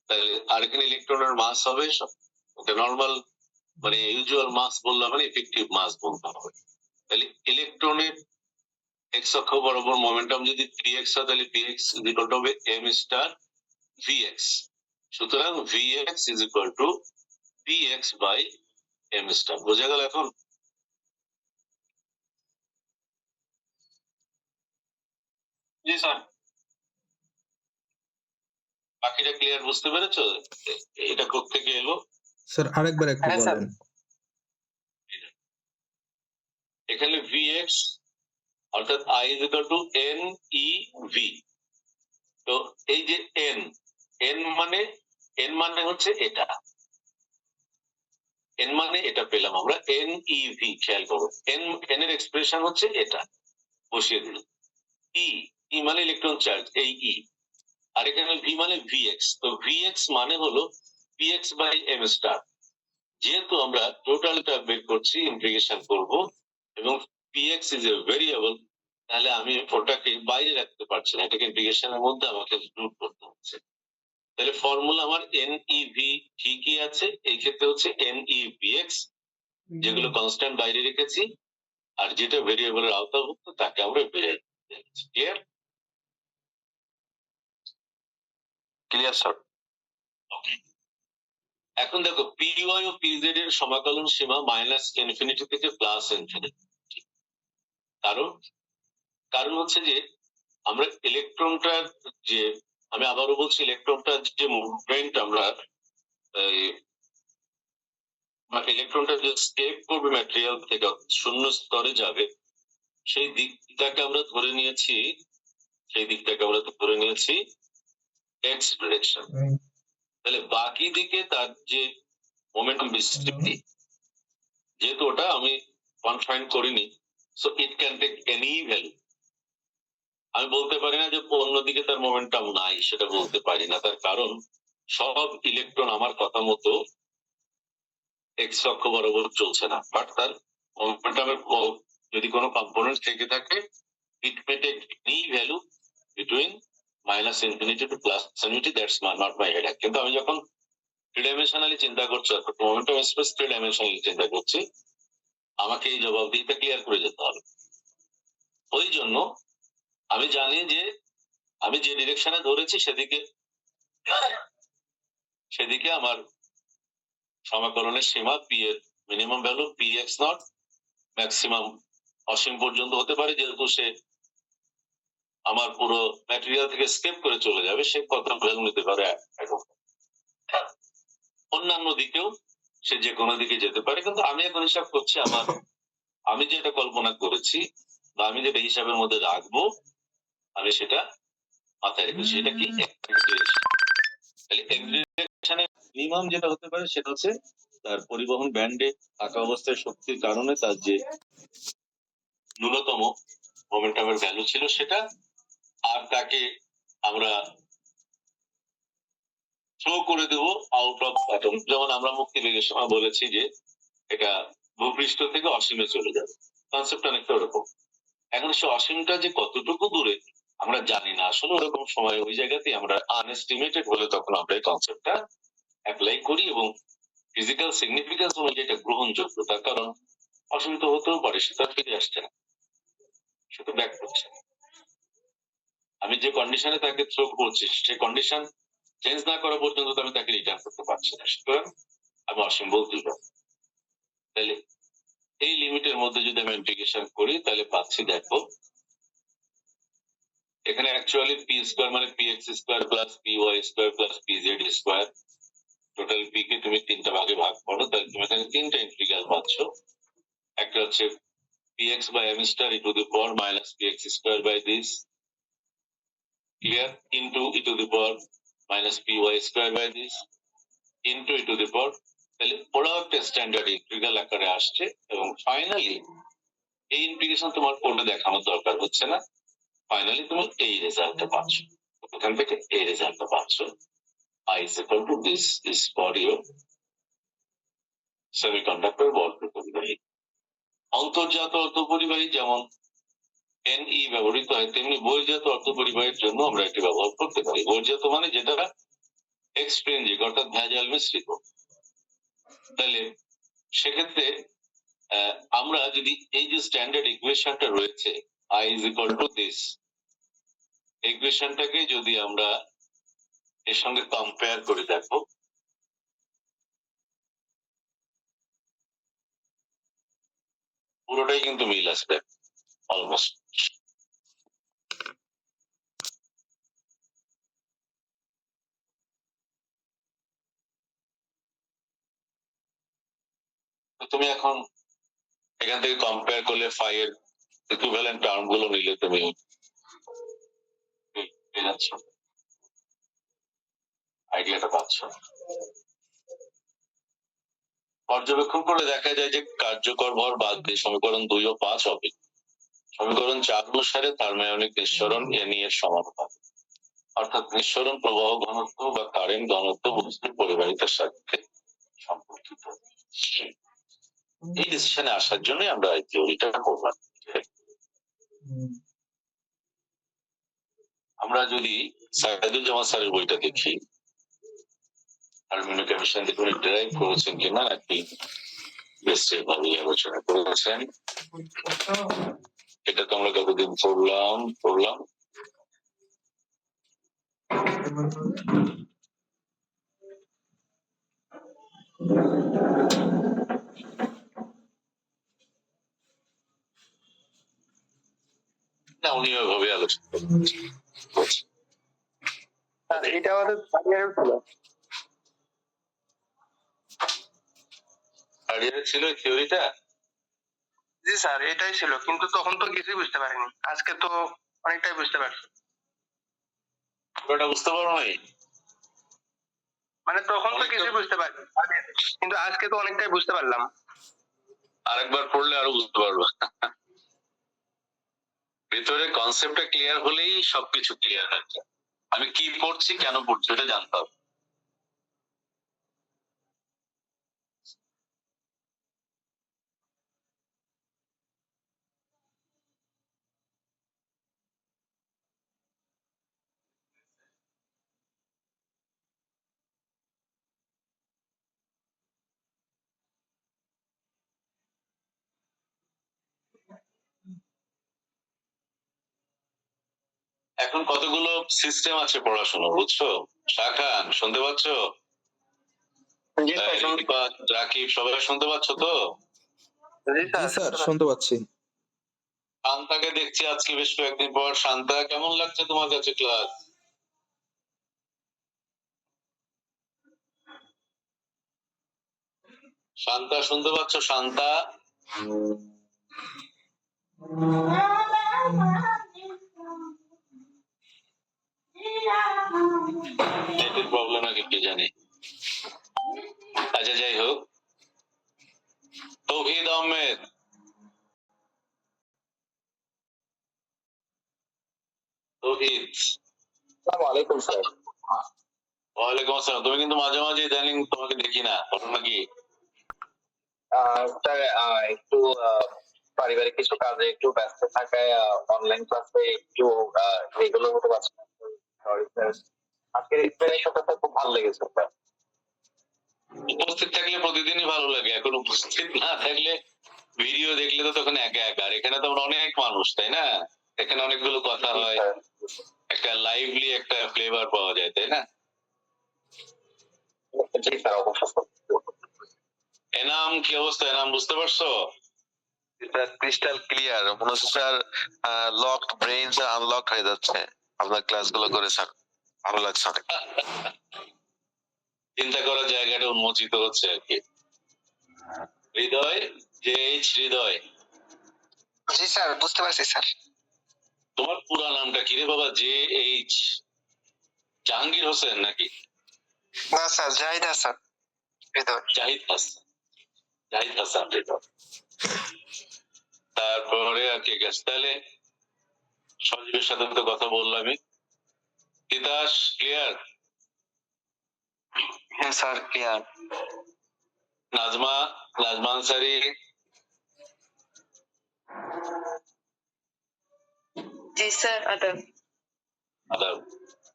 তাহলে আর এখানে ইলেকট্রনের মাস হবে ওকে নর্মাল মানে ইউজুয়াল মাস বললাম, মানে ইফেক্টিভ মাস বলতে হবে। তাহলে ইলেকট্রনের এক্স অক্ষ বরাবর মোমেন্টাম যদি px হয় তাহলে px ইজ ইকুয়াল টু হবে m স্টার vx। সুতরাং vx is equal to px by m star. বোঝা গেল এখন? জি স্যার। বাকিটা ক্লিয়ার বুঝতে পেরেছো? এটা কোত্থেকে এলো স্যার আরেকবার একটু হ্যাঁ, স্যার। বলেন। এখানে vx অর্থাৎ I is equal to NEV। তো এই যে n মানে হচ্ছে এটা, n মানে এটা পেলাম আমরা NEV। খেয়াল করো n এর এক্সপ্রেশন হচ্ছে এটা, বসিয়ে দিল। E মানে ইলেকট্রন চার্জ, এই E, আর এখানে V মানে Vx। তো Vx মানে হলো px বাই m স্টার। যেহেতু আমরা টোটালটা বের করছি, ইন্টিগ্রেশন করব, এবং px ইজ এ ভেরিয়েবল, তাহলে আমি ওটাকে বাইরে রাখতে পারছি না, এটাকে ইন্টিগ্রেশনের মধ্যে আমাকে ইনক্লুড করতে হচ্ছে। তাহলে ফর্মুলা আমার NEV ঠিকই আছে, এই ক্ষেত্রে হচ্ছে NEVX, যেগুলো কনস্ট্যান্ট বাইরে রেখেছি, আর যেটা ভেরিয়েবলের আওতাভুক্ত তাকে আমরা বেরিয়ে ক্লিয়ার ক্লিয়ার স্যার। ওকে। এখন দেখো PY ও PZ এর সমাকলন সীমা -ইনফিনিটি থেকে +ইনফিনিটি। কারণ কারণ হচ্ছে যে আমরা ইলেকট্রনটার যে, আমি আবারও বলছি, ইলেকট্রনটার যে মুভমেন্ট আমরা ইলেকট্রনটা যে স্কেপ করবে ম্যাটেরিয়াল থেকে শূন্য স্তরে যাবে, সেই দিকটাকে আমরা ধরে নিয়েছি, এক্স ডিরেকশন। তাহলে বাকি দিকে তার যে মোমেন্টাম বিস্তৃতি, যেহেতু ওটা আমি কনফাইন করিনি, so it can take any value. আমি বলতে পারি না যে অন্যদিকে তার মোমেন্টাম নাই, সেটা বলতে পারি না। তার কারণ সব ইলেকট্রন আমার কথা মতো এক্স অক্ষ বরাবর চলছে না, বাট তার মোমেন্টামের যদি কোনো কম্পোনেন্ট থেকে থাকে, it may take any value between -infinity to +infinity. That's not my headache. কিন্তু আমি যখন থ্রি ডাইমেনশনালি চিন্তা করছি, অর্থাৎ মোমেন্টাম স্পেস থ্রি ডাইমেনশনালি চিন্তা করছি, আমাকে এই জবাবদিহিটা ক্লিয়ার করে যেতে হবে। ওই জন্য আমি জানি যে আমি যে ডিরেকশনে ধরেছি সেদিকে আমার সমাকলনের সীমা পি এর মিনিমাম ভ্যালু PX0, ম্যাক্সিমাম অসীম পর্যন্ত হতে পারে, যেহেতু সে আমার পুরো ম্যাটেরিয়াল থেকে স্কেপ করে চলে যাবে, সে কত ভ্যালু নিতে পারে এখন। অন্যান্য দিকেও সে যে কোনো দিকে যেতে পারে, কিন্তু আমি এখন হিসাব করছি আমি যেটা কল্পনা করেছি বা আমি যেটা হিসাবের মধ্যে রাখবো, আমি সেটা মাথায় রেখেছি। সেটা কি? তাহলে মিনিমাম যেটা হতে পারে সেটা হচ্ছে তার পরিবহন ব্যান্ডে থাকা অবস্থায় শক্তির কারণে তার যে ন্যূনতম মোমেন্টামের ভ্যালু ছিল সেটা, আর তাকে আমরা থ্রো করে দেবো আউট অফ অ্যাটম। যেমন আমরা মুক্তিবেগের সময় বলেছি যে এটা ভূপৃষ্ঠ থেকে অসীমে চলে যাবে, কনসেপ্ট অনেকটা ওরকম। এখন সে অসীমটা যে কতটুকু দূরে আমরা জানি না, আসলে ওরকম সময় ওই জায়গাতেই আমরা আনএস্টিমেটেড হলে তখন আমরা এই কনসেপ্টটা অ্যাপ্লাই করি এবং ফিজিক্যাল সিগনিফিকেন্স অনুযায়ী এটা গ্রহণযোগ্য। তার কারণ অসীমিত হতেও পারে, সেটা ফিরে আসছে না, সেটা ব্যাক করছে। আমি যে কন্ডিশনে তাকে থ্রো করছি, সেই কন্ডিশন চেঞ্জ না করা পর্যন্ত তো আমি তাকে রিটার্ন করতে পারছি না, সুতরাং আমি অসীম বলতেই পারি। তাহলে এই লিমিটের মধ্যে যদি আমি ইন্টিগ্রেশন করি, তাহলে পাচ্ছি, দেখো এখানে অ্যাকচুয়ালি p² মানে px² plus py² plus pz²। Total p কে তুমি তিনটা ভাগে ভাগ করো, তাহলে তুমি এখানে তিনটা ইন্টিগ্রাল পাচ্ছ। একটা হচ্ছে px by m star e to the power minus px² by this, clear, into e to the power minus py² by this, into e to the power। তাহলে ওরাও একটা স্ট্যান্ডার্ড ইন্টিগ্রাল আকারে আসছে, এবং ফাইনালি এই ইন্টিগ্রেশন তোমার কোডে দেখানোর দরকার হচ্ছে না, ফাইনালি তুমি এই রেজাল্টটা পাচ্ছ। এখান থেকে এই রেজাল্টটা পাচ্ছ, I is equal to this is for your semiconductor অর্ধপরিবাহী। অন্তর্জাত অর্ধপরিবাহী যেমন NE ব্যবহৃত হয়, তেমনি বহির্জাত অর্ধপরিবাহীর জন্য আমরা এটি ব্যবহার করতে পারি। বহির্জাত মানে যেটা এক্সট্রিনজিক, অর্থাৎ ভেজাল মিশ্রিত। তাহলে সেক্ষেত্রে আমরা যদি এই যে স্ট্যান্ডার্ড ইকুয়েশনটা রয়েছে I is equal to this, ইকুয়েশনটাকে যদি আমরা এর সঙ্গে কম্পেয়ার করে দেখো, পুরোটাই কিন্তু মিল আসবে অলমোস্ট। তুমি এখন এখান থেকে কম্পেয়ার করলে ফাই এর ইকুইভ্যালেন্ট টার্ম গুলো নিলে তুমি পেয়ে যাচ্ছ, আইডিয়াটা পাচ্ছ। পর্যবেক্ষণ করে দেখা যায় যে কার্যকর ভর বাদ দিয়ে সমীকরণ 2 ও 5 হবে। সমীকরণ 4 অনুসারে থার্মোআয়নিক নিঃসরণ NE এর সমানুপাত, অর্থাৎ নিঃসরণ প্রবাহ ঘনত্ব বা কারেন্ট ঘনত্ব বস্তুর পরিবাহিতার সাথে সম্পর্কিত। এই ডিসিশনে আসার জন্য আমরা এই থিওরিটা করলাম। আমরা যদি সাইদুজ্জামান স্যারের বইটা দেখি, হারমোনিক এমিশন থেকে উনি ডেরাইভ করেছেন কিনা নাকি বেস্টের ভাবে আলোচনা করেছেন, এটা তো আমরা কতদিন পড়লাম না, উনি ওইভাবে আলোচনা করছেন। এটা আমাদের থার্ড ছিল। থার্ড ইয়ারে ছিল থিওরিটা? জি স্যার, এটাই ছিল, কিন্তু তখন তো কিছুই বুঝতে পারিনি। আজকে তো অনেকটাই বুঝতে পারছি। পুরোটা বুঝতে পারো নাই? মানে তখন তো কিছুই বুঝতে পারিনি, কিন্তু আজকে তো অনেকটাই বুঝতে পারলাম। আরেকবার পড়লে আরো বুঝতে পারবা। ভিতরে কনসেপ্টটা ক্লিয়ার হলেই সবকিছু ক্লিয়ার হয়ে যায়। আমি কি পড়ছি, কেন পড়ছি, এটা জানতে হবে। এখন কতগুলো সিস্টেম আছে পড়াশোনা, বুঝছো? শাখান, শুনতে পাচ্ছ? জি স্যার, রিপাত, রাকিব, সবাই শুনতে পাচ্ছ তো? জি জি স্যার, শুনতে পাচ্ছি। শান্তাকে দেখছি আজকে বেশ কয়েকদিন পর। শান্তা, কেমন লাগছে তোমার কাছে ক্লাস? শান্তা, শুনতে পাচ্ছ? শান্তা, নেটের প্রবলেম নাকি কি জানি। আচ্ছা, যাই হোক, তৌহিদ আহমেদ, তৌহিদ। আসসালামু আলাইকুম স্যার। ওয়ালাইকুম আসসালাম। তুমি কিন্তু মাঝে মাঝে ইদানিং তোমাকে দেখি না, ঘটনা কি? স্যার, একটু পারিবারিক কিছু কাজে একটু ব্যস্ত থাকায় অনলাইন ক্লাসে একটু রেগুলার হতে পারছি না। Sorry sir. আজকের এক্সপ্লেনেশনটা খুব ভালো লেগেছে স্যার। উপস্থিত থাকলে প্রতিদিনই ভালো লাগে, এখন উপস্থিত না থাকলে ভিডিও দেখলে তো তখন একা একা। আর এখানে তো আমরা অনেক মানুষ, তাই না? এখানে অনেকগুলো কথা হয়, একটা লাইভলি একটা ফ্লেভার পাওয়া যায়, তাই না? জি স্যার, অবশ্যই। এনাম, কি অবস্থা এনাম, বুঝতে পারছো? ক্রিস্টাল ক্লিয়ার, মনে হচ্ছে স্যার লকড ব্রেন আনলক হয়ে যাচ্ছে আপনার ক্লাসগুলো করে স্যার। ভালো লাগছে অনেক। চিন্তা করার জায়গাটা উন্মোচিত হচ্ছে আর কি। হৃদয়, হৃদয়, জি স্যার, বুঝতে পারছি স্যার। তোমার পুরা নামটা কি রে বাবা? জাহাঙ্গীর হোসেন নাকি? না স্যার, জাহিদ হাসান হৃদয়। জাহিদ হাসান, জাহিদ হাসান হৃদয়। তারপরে আর কে গেছে তাহলে? সজীবের সাথে তো কথা বললামই। তিতাস ক্লিয়ার? হ্যাঁ স্যার, ক্লিয়ার। নাজমা, নাজমা আনসারি, জি স্যার, আদাব। আদাব।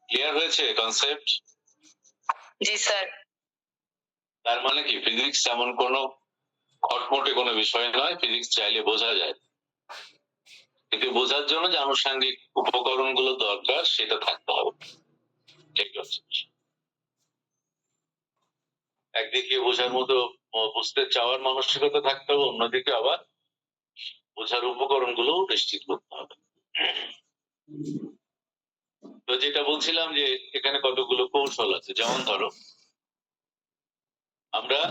ক্লিয়ার হয়েছে কনসেপ্ট? জি স্যার। তার মানে কি, ফিজিক্স এমন কোনো খটমটে কোনো বিষয় নয়, ফিজিক্স চাইলে বোঝা যায়, কিন্তু বোঝার জন্য যে আনুষঙ্গিক উপকরণ গুলো দরকার সেটা থাকতে হবে। ঠিক আছে, একদিকে বোঝার মতো বুঝতে চাওয়ার মানসিকতা থাকতে হবে, অন্যদিকে আবার বোঝার উপকরণ গুলো নিশ্চিত করতে হবে। তো যেটা বলছিলাম যে এখানে কতগুলো কৌশল আছে, যেমন ধরো আমরা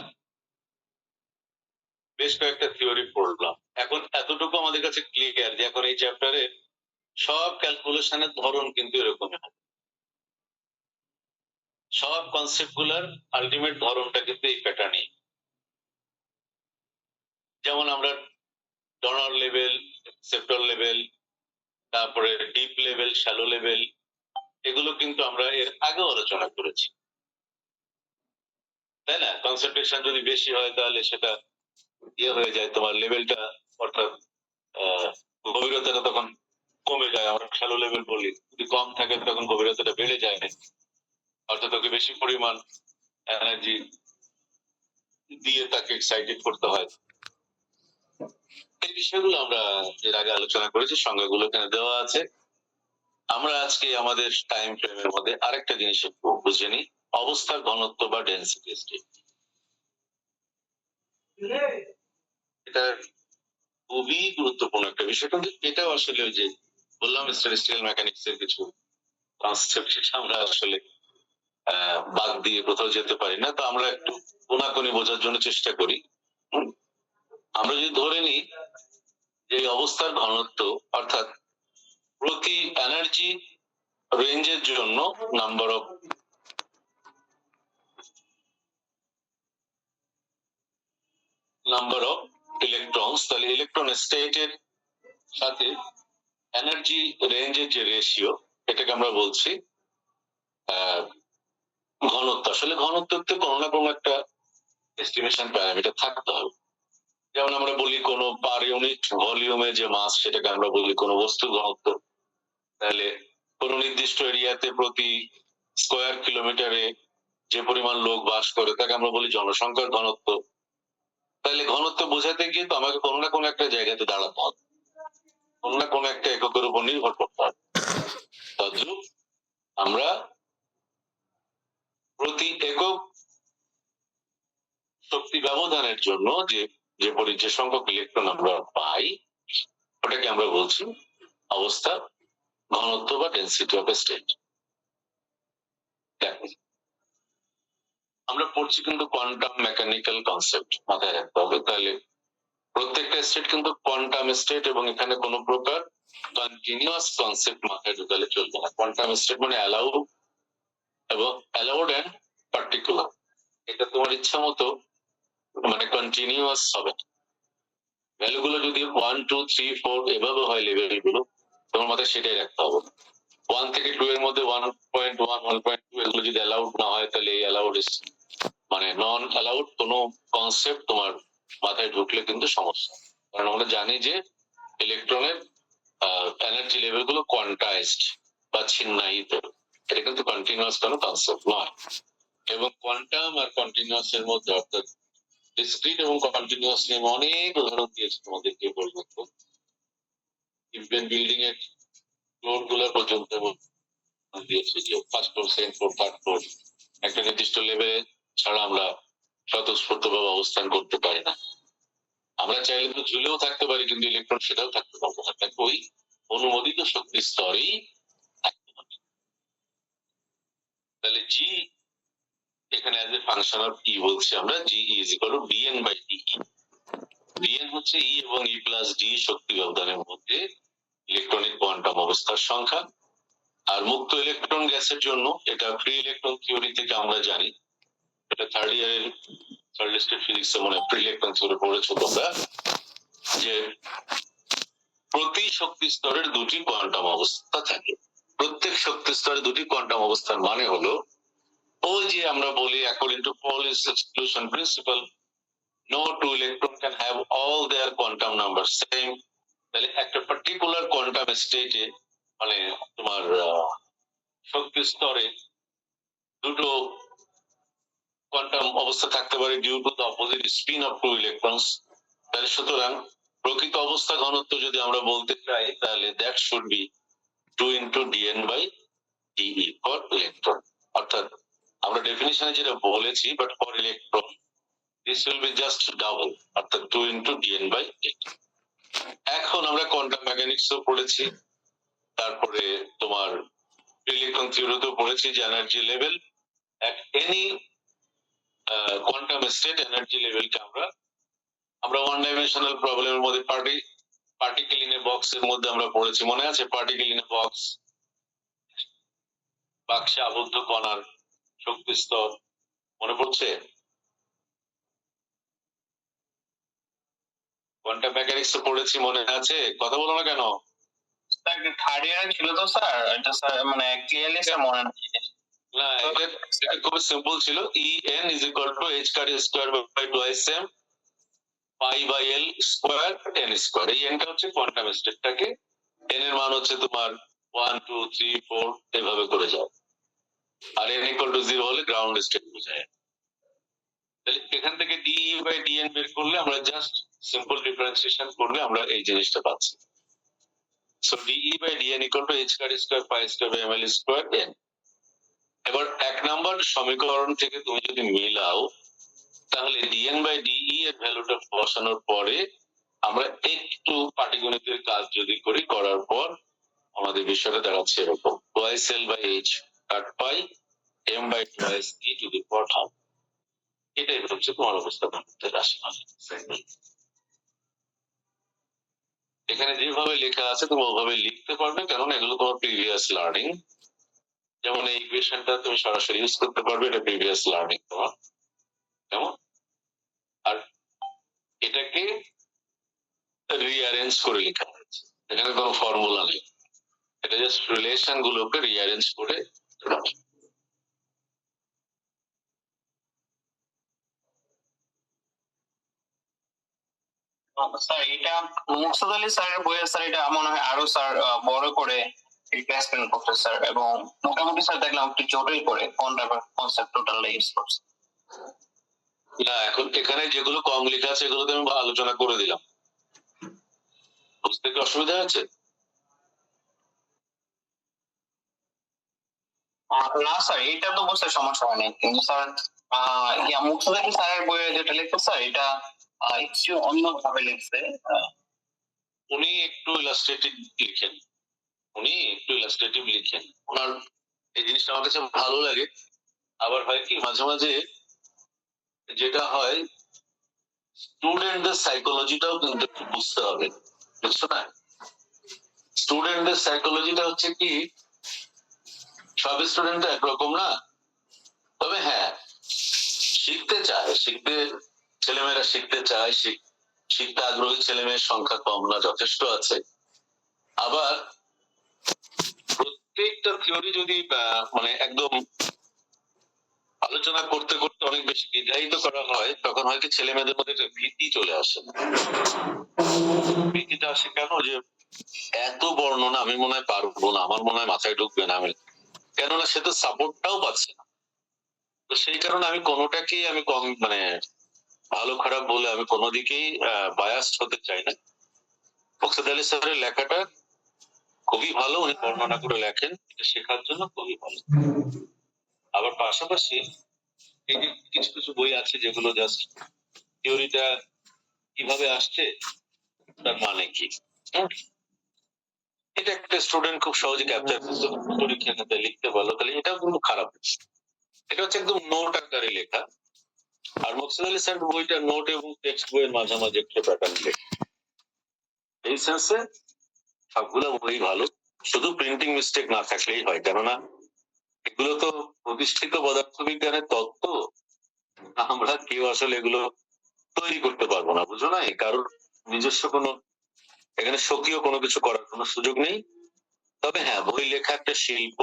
বেশ কয়েকটা থিওরি পড়লাম, এখন এতটুকু আমাদের কাছে ক্লিয়ার যে এখন এই চ্যাপ্টারে সব ক্যালকুলেশনের ধরন কিন্তু এরকমই হবে, সব কনসেপ্ট গুলার আলটিমেট ধরনটা কিন্তু এই প্যাটার্নই। যেমন আমরা ডনার লেভেল, সেপ্টর লেভেল, তারপরে ডিপ লেভেল, শ্যালো লেভেল, এগুলো কিন্তু আমরা এর আগেও আলোচনা করেছি, তাই না? কনসেন্ট্রেশন যদি বেশি হয় তাহলে সেটা হয়ে যায় তোমার লেভেলটা, অর্থাৎ গভীরতাটা তখন কমে যায়, আমরা শ্যালো লেভেল বলি। যদি কম থাকে তখন গভীরতাটা বেড়ে যায়, অর্থাৎ ওকে বেশি পরিমাণ এনার্জি দিয়ে তাকে এক্সাইটেড করতে হয়। এই বিষয়গুলো আমরা এর আগে আলোচনা করেছি, সংজ্ঞাগুলো এখানে দেওয়া আছে। আমরা আজকে আমাদের টাইম ফ্রেমের মধ্যে আরেকটা জিনিস একটু বুঝে নিই, অবস্থার ঘনত্ব বা ডেন্সিটি স্টেট। এটা খুবই গুরুত্বপূর্ণ একটা বিষয়, কিন্তু এটাও আসলে ওই যে বললাম স্ট্যাটিস্টিক্যাল মেকানিক্স এর কিছু কনসেপ্ট, সেটা আমরা আসলে বাদ দিয়ে কোথাও যেতে পারি না। তো আমরা একটু কোনাকুনি বোঝার জন্য চেষ্টা করি। আমরা যদি ধরে নিই যে এই অবস্থার ঘনত্ব অর্থাৎ প্রতি এনার্জি রেঞ্জের জন্য নাম্বার অফ ইলেকট্রনস, তাহলে ইলেকট্রন স্টেটের সাথে এনার্জি রেঞ্জের যে রেশিও, এটাকে আমরা বলছি ঘনত্ব। আসলে ঘনত্বতে কোনো না কোনো একটা এস্টিমেশন প্যারামিটার থাকতে হবে। যেমন আমরা বলি কোনো পার ইউনিট ভলিউমে যে মাস, সেটাকে আমরা বলি কোনো বস্তুর ঘনত্ব। তাহলে কোনো নির্দিষ্ট এরিয়াতে প্রতি স্কোয়ার কিলোমিটারে যে পরিমাণ লোক বাস করে তাকে আমরা বলি জনসংখ্যার ঘনত্ব। তাহলে ঘনত্ব বোঝাতে গিয়ে তো আমাকে কোনো না কোনো একটা জায়গাতে দাঁড়াতে হবে, কোনো না কোনো একটা এককের উপর নির্ভর করতে হবে। তদ্রূপ আমরা প্রতি একক শক্তি ব্যবধানের জন্য যে যে সংখ্যক ইলেকট্রন আমরা পাই, ওটাকে আমরা বলছি অবস্থা ঘনত্ব বা ডেন্সিটি অফ এ স্টেট। আমরা পড়ছি কিন্তু কোয়ান্টাম মেকানিক্যাল কনসেপ্ট, মাথায় রাখতে হবে। তাহলে প্রত্যেকটা স্টেট কিন্তু কোয়ান্টাম স্টেট, এবং এখানে কোনো প্রকার কন্টিনিউয়াস কনসেপ্ট মাথায় ঢুকালে চলবে না। কোয়ান্টাম স্টেট মানে অ্যালাউড এবং অ্যালাউড এন্ড পার্টিকুলার, এটা তোমার ইচ্ছা মতো মানে কন্টিনিউয়াস হবে। ভ্যালুগুলো যদি 1 2 3 4 এভাবে হয় লেভেল গুলো, তোমার মাথায় সেটাই রাখতে হবে। 1 থেকে 2 এর মধ্যে 1.1 1.2 এগুলো যদি অ্যালাউড না হয়, তাহলে এই অ্যালাউড মানে নন অ্যালাউড কোনো কনসেপ্ট তোমার মাথায় ঢুকলে কিন্তু সমস্যা। কারণ আমরা জানি যে ইলেকট্রনের এনার্জি লেভেল গুলো কোয়ান্টাইজড বা ছিন্নায়িত, এটা কিন্তু কন্টিনিউয়াস কোনো কনসেপ্ট নয়। এবং কোয়ান্টাম আর কন্টিনিউয়াস এর মধ্যে অর্থাৎ ডিসক্রিট এবং কন্টিনিউয়াস নিয়ে অনেক উদাহরণ দিয়েছে তোমাদেরকে পর্যন্ত, ইভেন বিল্ডিং এর ফ্লোর গুলো পর্যন্ত দিয়েছে যে first floor, second floor, third floor, একটা নির্দিষ্ট লেভেলে ছাড়া আমরা স্বতঃস্ফূর্তভাবে অবস্থান করতে পারি না। আমরা চাইলে তো ঝুলেও থাকতে পারি, কিন্তু ইলেকট্রন সেটাও থাকতে পারবো না, তাকে ওই অনুমোদিত শক্তি স্তরেই থাকতে পারে। তাহলে জি এখানে as a function of E বলছি আমরা, G is equal to d N by d E. D N হচ্ছে ই এবং ই প্লাস ডি শক্তি ব্যবধানের মধ্যে ইলেকট্রনিক কোয়ান্টাম অবস্থার সংখ্যা। আর মুক্ত ইলেকট্রন গ্যাসের জন্য এটা ফ্রি ইলেকট্রন থিওরি থেকে আমরা জানি, এটা থার্ড ইয়ারের সলিড স্টেট ফিজিক্স মনে ফ্রি ইলেকট্রন থিওরি পড়েছো তোমরা, যে প্রতি শক্তি স্তরের দুটি কোয়ান্টাম অবস্থা থাকে। প্রত্যেক শক্তি স্তরে দুটি কোয়ান্টাম অবস্থার মানে হলো, ওই যে আমরা বলি according to Pauli's exclusion principle, no two electron can have all their quantum numbers same। তাহলে একটা পার্টিকুলার কোয়ান্টাম স্টেটে মানে তোমার শক্তি স্তরে দুটো কোয়ান্টাম অবস্থা থাকতে পারে due to the opposite spin of two electrons. তাহলে সুতরাং প্রকৃত অবস্থা ঘনত্ব যদি আমরা বলতে চাই, তাহলে that should be 2 into DN by DE for electron. অর্থাৎ আমরা ডেফিনিশনে যেটা বলেছি, but for electron this will be just double, অর্থাৎ 2 ইন্টু ডিএন বাই ডিই। এখন আমরা কোয়ান্টাম মেকানিক্সও পড়েছি, তারপরে তোমার ইলেকট্রন থিওরিতেও পড়েছি যে energy level at any quantum state energy লেভেলকে আমরা ওয়ান ডাইমেনশনাল প্রবলেমের মধ্যে পার্টিকেল ইন এ বক্স এর মধ্যে আমরা পড়েছি, মনে আছে? পার্টিকেল ইন এ বক্স, বাক্সে আবদ্ধ কণার শক্তি স্তর, মনে পড়ছে? কোয়ান্টাম মেকানিক্স পড়েছি, মনে আছে? কথা বলো না কেন? থার্ড ইয়ারে ছিল তো স্যার, এটা স্যার মানে ক্লিয়ারলি স্যার মনে নেই। না, এটা খুব সিম্পল ছিল। En is equal to h car square by twice m pi by l square n square। এই n টা হচ্ছে কোয়ান্টাম স্টেটটাকে, n এর মান হচ্ছে তোমার 1 2 3 4 এভাবে করে যায়, আর n equal to 0 হলে গ্রাউন্ড স্টেট বোঝায়। তাহলে এখান থেকে ডিই বাই ডিএন বের করলে আমরা জাস্ট সিম্পল ডিফারেন্সিয়েশন করলে আমরা এই জিনিসটা পাচ্ছি। So DE by DN equal to h square square pi square by ML square n. এবার এক নাম্বার সমীকরণ থেকে তুমি যদি মিলাও তাহলে ডিএন বাই ডিই এর ভ্যালুটা বসানোর পরে আমরা একটু পাটিগণিতের কাজ যদি করি, করার পর আমাদের বিষয়টা দাঁড়াচ্ছে এরকম, twice l by h cut pi m by twice e to the power half. এটাই হচ্ছে তোমার অবস্থা রাশিমাল। এখানে যেভাবে লেখা আছে তুমি ওভাবে লিখতে পারবে, কারণ এগুলো তোমার প্রিভিয়াস লার্নিং। যেমন এই ইকুয়েশনটা তুমি সরাসরি ইউজ করতে পারবে, এটা প্রিভিয়াস লার্নিং তোমার, কেমন? আর এটাকে রিঅ্যারেঞ্জ করে লেখা হয়েছে, এখানে কোনো ফর্মুলা নেই, এটা জাস্ট রিলেশন গুলোকে রিঅ্যারেঞ্জ করে। স্যার এটা মুকতাদ আলী স্যারের বইয়ে স্যার এটা মনে হয় আরো স্যার বড় করে এক্সপ্লেন করতে স্যার, এবং মোটামুটি স্যার দেখলাম একটু জটিল করে কনসেপ্ট টোটাল ইউজ করছে। না, এখন এখানে যেগুলো কম লেখা আছে এগুলো তো আমি আলোচনা করে দিলাম, বুঝতে কি অসুবিধা আছে? না স্যার এটা তো বুঝতে সমস্যা হয় নাই, কিন্তু স্যার মুকতাদ আলী স্যারের বইয়ে যেটা লিখছে স্যার এটা একটু অন্যভাবে লিখছে। উনি একটু ইলাস্ট্রেটিভ লিখেন, ওনার এই জিনিসটা আমার কাছে ভালো লাগে। আবার হয় কি মাঝে মাঝে যেটা হয়, স্টুডেন্টদের সাইকোলজিটাও কিন্তু একটু বুঝতে হবে, বুঝছো না? স্টুডেন্টদের সাইকোলজিটা হচ্ছে কি, সব স্টুডেন্ট একরকম না, তবে হ্যাঁ শিখতে চায়, ছেলেমেয়েরা শিখতে চায়, শিখতে আগ্রহী ছেলেমেয়ের সংখ্যা কম না, যথেষ্ট আছে। আবার প্রত্যেকটা থিওরি যদি মানে একদম আলোচনা করতে করতে অনেক বেশি বিধায়িত করা হয়, তখন হয় কি ছেলে মেয়েদের মধ্যে একটা ভীতি চলে আসে। ভীতিটা আসে কেন, যে এত বর্ণনা আমি মনে হয় পারবো না, আমার মনে হয় মাথায় ঢুকবে না, আমি কেননা সে তো সাপোর্টটাও পাচ্ছে না। তো সেই কারণে আমি কোনোটাকেই আমি কম মানে ভালো খারাপ বলে আমি কোনো দিকেই বায়াসড হতে চাই না। মুকতাদ আলী স্যারের লেখাটা খুবই ভালো, উনি বর্ণনা করে লেখেন, এটা শেখার জন্য খুবই ভালো। আবার পাশাপাশি এই যে কিছু কিছু বই আছে যেগুলো জাস্ট থিওরিটা কিভাবে আসছে তার মানে কি, এটা একটা স্টুডেন্ট খুব সহজে ক্যাপচার করতে পরীক্ষা খাতে লিখতে পারলো, তাহলে এটাও কিন্তু খারাপ হচ্ছে। এটা হচ্ছে একদম নোট আকারে লেখা। আর মুকতাদ আলী স্যার বইটা নোট এবং টেক্সট বইয়ের মাঝামাঝি একটা প্যাটার্ন লেখা। এই সেন্সে সবগুলো বই ভালো, শুধু প্রিন্টিং মিস্টেক না থাকলেই হয়, কেননা এগুলো তো প্রতিষ্ঠিত পদার্থবিজ্ঞানের তত্ত্ব, আমরা কেউ আসলে এগুলো তৈরি করতে পারবো না, বুঝো না? কারোর নিজস্ব কোনো এখানে স্বকীয় কোনো কিছু করার কোনো সুযোগ নেই। তবে হ্যাঁ, বই লেখা একটা শিল্প,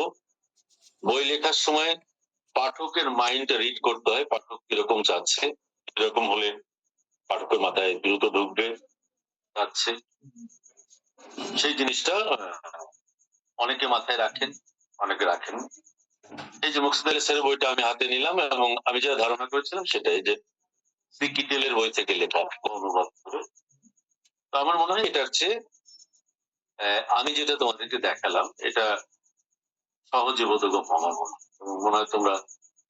বই লেখার সময় পাঠকের মাইন্ড রিড করতে হয়, পাঠক কিরকম চাচ্ছে, এরকম হলে পাঠকের মাথায় দ্রুত ঢুকবে যাচ্ছে, সেই জিনিসটা অনেকে মাথায় রাখেন, অনেকে রাখেন। এই যে মুকতাদ আলী স্যারের বইটা আমি হাতে নিলাম এবং আমি যা ধারণা করেছিলাম সেটাই, যে সিকিটেলের বই থেকে লেখা অনুবাদ করে। তো আমার মনে হয় এটার চেয়ে আমি যেটা তোমাদেরকে দেখালাম এটা সহজে বোধগম্য আমার মনে হয়, তোমরা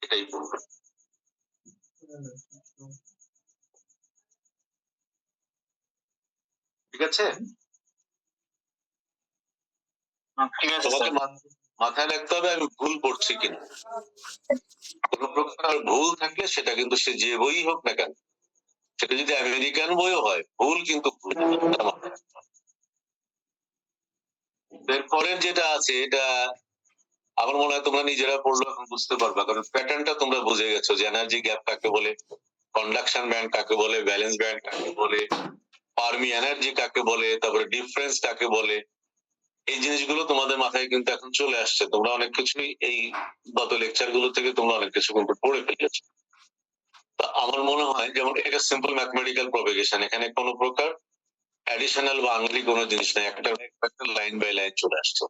এটাই করবে। ঠিক আছে, ঠিক আছে তোমাকে মাথায় রাখতে হবে আমি ভুল পড়ছি কিনা। কোন প্রকার ভুল থাকলে সেটা কিন্তু সে যে বই হোক না কেন, সেটা যদি আমেরিকান বইও হয়, ভুল কিন্তু ভুল। এরপরের যেটা আছে এটা আমার মনে হয় তোমরা নিজেরা পড়লে এখন বুঝতে পারবা, কারণ প্যাটার্নটা তোমরা বুঝে গেছো যে এনার্জি গ্যাপ কাকে বলে, কন্ডাকশন ব্যান্ড কাকে বলে, ব্যালেন্স ব্যান্ড কাকে বলে, ফার্মি এনার্জি কাকে বলে, তারপরে ডিফারেন্স কাকে বলে। এই জিনিসগুলো তোমাদের মাথায় কিন্তু এখন চলে আসছে, তোমরা অনেক কিছুই এই গত লেকচার গুলো থেকে তোমরা অনেক কিছু কিন্তু পড়ে ফেলেছো। আমার মনে হয় যেমন এটা সিম্পল ম্যাথমেটিক্যাল প্রপাগেশন, এখানে কোনো প্রকার অ্যাডিশনাল বা আনলি কোনো জিনিস নাই, একটা লাইন বাই লাইন চলে আসছে।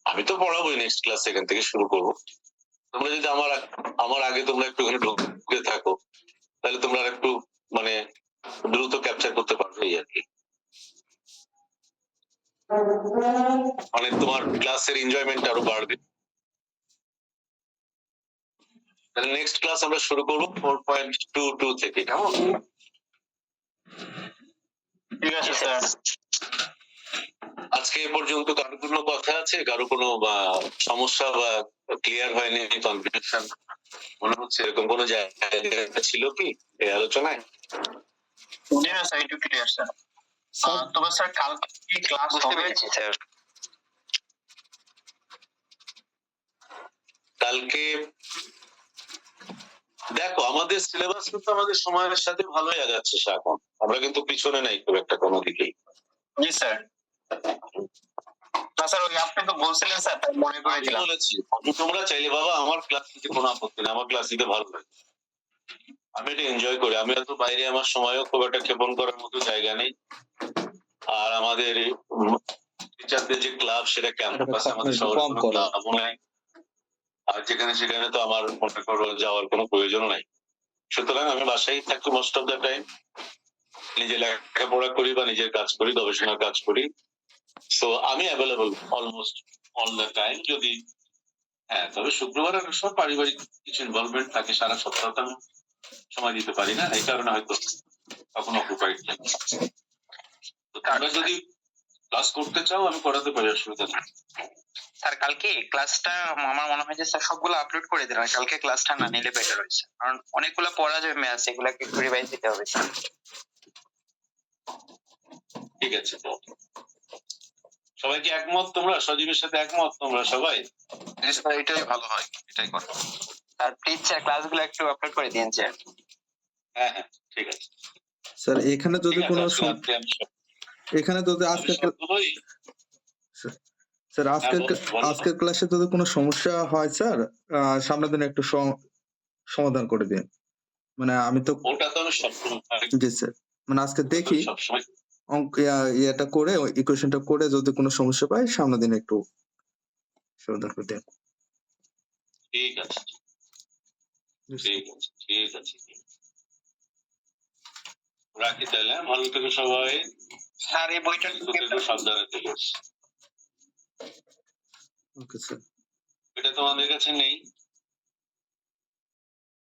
আমি তো পড়াবোই নেক্সট ক্লাস এখান থেকে শুরু করবো, তোমরা যদি আমার আগে তোমরা একটুখানি ঢুকে থাকো, তাহলে তোমরা আর একটু মানে দ্রুত ক্যাপচার করতে পারবে এই আর কি। মানে তোমার ক্লাসের এনজয়মেন্ট আরো বাড়বে। তাহলে নেক্সট ক্লাস আমরা শুরু করবো 4.22 থেকে, কেমন? ঠিক আছে স্যার। আজকে এ পর্যন্ত কারো কোনো কথা আছে, কারো কোনো সমস্যা বা ক্লিয়ার হয়নি, কনফিউশন মনে হচ্ছে এরকম কোনো জায়গা ছিল কি এই আলোচনায়? জি না স্যার, একটু ক্লিয়ার স্যার। তবে স্যার কালকে কি ক্লাস হবে? স্যার। কালকে দেখো আমাদের সিলেবাস কিন্তু আমাদের সময়ের সাথে ভালোই আগাচ্ছে এখন, আমরা কিন্তু পিছনে নাই খুব একটা কোনো দিকেই। জি স্যার। না স্যার, ওই আপনি তো বলছিলেন স্যার, তাই মনে করে আমি দিলাম। বলেছি তোমরা চাইলে বাবা আমার ক্লাস নিতে কোনো আপত্তি নেই, আমার ক্লাস নিতে ভালো লাগে, আমি এটা এনজয় করি। আমি তো বাইরে আমার সময়ও খুব একটা ক্ষেপণ করার মতো জায়গা নেই। আর আমাদের টিচারদের যে ক্লাব সেটা ক্যাম্পাসে, আমাদের শহরে কোনো ক্লাবও নাই। আর যেখানে সেখানে তো আমার মনে করো যাওয়ার কোনো প্রয়োজন নাই। সুতরাং আমি বাসায় থাকি মোস্ট অফ দ্য টাইম, নিজে লেখাপড়া করি বা নিজের কাজ করি, গবেষণার কাজ করি। সো আমি available almost all the time. যদি হ্যাঁ, তবে শুক্রবার আর সব পারিবারিক কিছু ইনভলভমেন্ট থাকে, সারা সপ্তাহটা আমি সময় দিতে পারি না, এই কারণে হয়তো তখন অকুপাইড থাকি। তো তোমরা যদি ক্লাস করতে চাও আমি করাতে পারি, অসুবিধা নেই। স্যার কালকে ক্লাসটা আমার মনে হয় যে স্যার সবগুলো আপলোড করে দিলাম, কালকে ক্লাসটা না নিলে বেটার হয়েছে, কারণ অনেকগুলো পড়া যাবে ম্যাথ, এগুলাকে একটু রিভাইজ দিতে হবে স্যার। ঠিক আছে, তো সবাই কি একমত? তোমরা সজীবের সাথে একমত তোমরা সবাই? এটাই ভালো হয়, এটাই করো। আর প্লিজ স্যার ক্লাসগুলো একটু আপলোড করে দিন স্যার। হ্যাঁ হ্যাঁ, ঠিক আছে। স্যার এখানে যদি ঠিক আছে, কোনো আজকে রাত্রে আমি এখানে যদি আজকে সবগুলোই স্যার হ্যাঁ, বলো। আজকের ক্লাসে যদি কোনো সমস্যা হয় স্যার, সামনের দিনে একটু সমাধান করে দিন। মানে আমি তো ওটা তো আমি সবসময় জি স্যার, মানে আজকে দেখি সবসময় অঙ্ক ইয়েটা করে ইকুয়েশনটা করে যদি কোনো সমস্যা পাই সামনের দিনে একটু সমাধান করে দিন। ঠিক আছে, ঠিক আছে, ঠিক আছে। রাখি তাহলে, ভালো থেকো সবাই, স্যার এই বইটা সাবধানে থেকো। Okay sir. এটা তোমাদের কাছে নেই।